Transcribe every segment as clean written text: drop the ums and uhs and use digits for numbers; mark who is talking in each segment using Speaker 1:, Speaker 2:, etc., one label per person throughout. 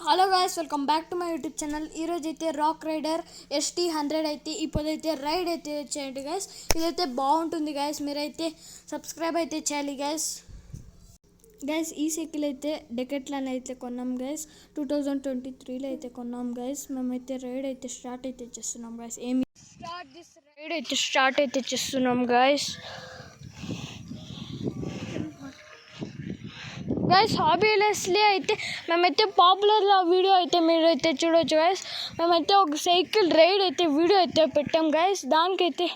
Speaker 1: Hello guys, welcome back to my YouTube channel. ఈరోజు అయితే rock rider ST100 అయితే ఇప్పుడైతే రైడ్ అయితే చేయండి గైస్. ఇదైతే బాగుంటుంది గైస్, మీరైతే సబ్స్క్రైబ్ అయితే చేయాలి గైస్. ఈ సైకిల్ అయితే డెకెట్లాన్ అయితే కొన్నాం గైస్. 2023లో అయితే కొన్నాం గైస్. మేమైతే రైడ్ అయితే స్టార్ట్ అయితే చేస్తున్నాం గైస్. రైడ్ అయితే స్టార్ట్ అయితే చేస్తున్నాం గైస్. గైస్ హాబీలెస్లీ అయితే మేమైతే పాపులర్లో వీడియో అయితే మీరు అయితే చూడవచ్చు గైస్. మేమైతే ఒక సైకిల్ రైడ్ అయితే వీడియో అయితే పెట్టాం గైస్. దానికైతే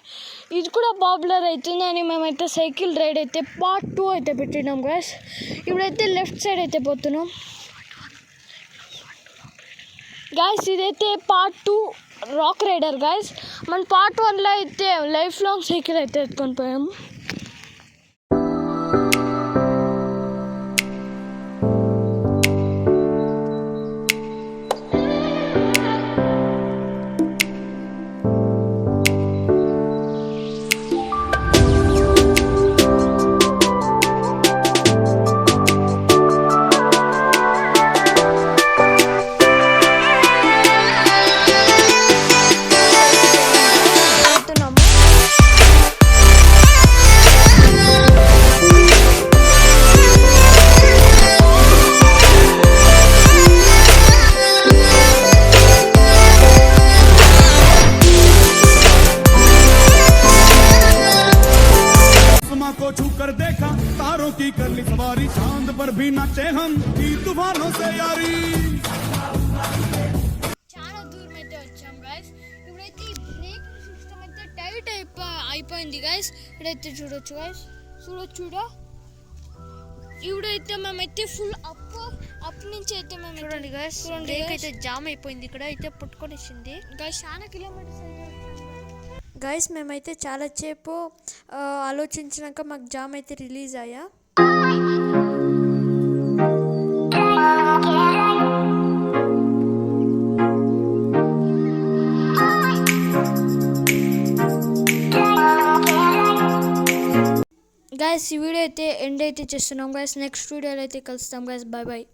Speaker 1: ఇది కూడా పాపులర్ అవుతుందని మేమైతే సైకిల్ రైడ్ అయితే పార్ట్ 2 అయితే పెట్టినాం గైస్. ఇప్పుడైతే లెఫ్ట్ సైడ్ అయితే పోతున్నాం గైస్. ఇదైతే పార్ట్ 2 రాక్ రైడర్ గైస్. మన పార్ట్ 1లో అయితే లైఫ్ లాంగ్ సైకిల్ అయితే ఎత్తుకొని పోయాము.
Speaker 2: छू कर देखा तारों की कर ली सवारी, चांद पर भी नाचे हम की तूफानों से यारी.
Speaker 1: చాలా దూరం అయితే వచ్చాం గైస్. ఇప్పుడైతే ఈ బ్రేక్ సిస్టమ్ అయితే టైట్ అయిపోయింది గైస్. ఇప్పుడైతే చూడొచ్చు గైస్, చూడ ఇప్పుడైతే మేమైతే ఫుల్ అప్ నుంచి అయితే మేము
Speaker 3: చూడండి గైస్, బ్రేక్ అయితే జామ్ అయిపోయింది. ఇక్కడ అయితే పుట్టుకొనిచ్చింది
Speaker 1: గైస్. చాలా కిలోమీటర్స్
Speaker 3: గైస్. మేమైతే చాలా సేపు ఆలోచించినాక మాకు జామ్ అయితే రిలీజ్ అయ్యా.
Speaker 1: గైస్ ఈ వీడియో అయితే ఎండ్ అయితే చేస్తున్నాం గైస్. నెక్స్ట్ వీడియోలో అయితే కలుస్తాం గైస్. Bye bye.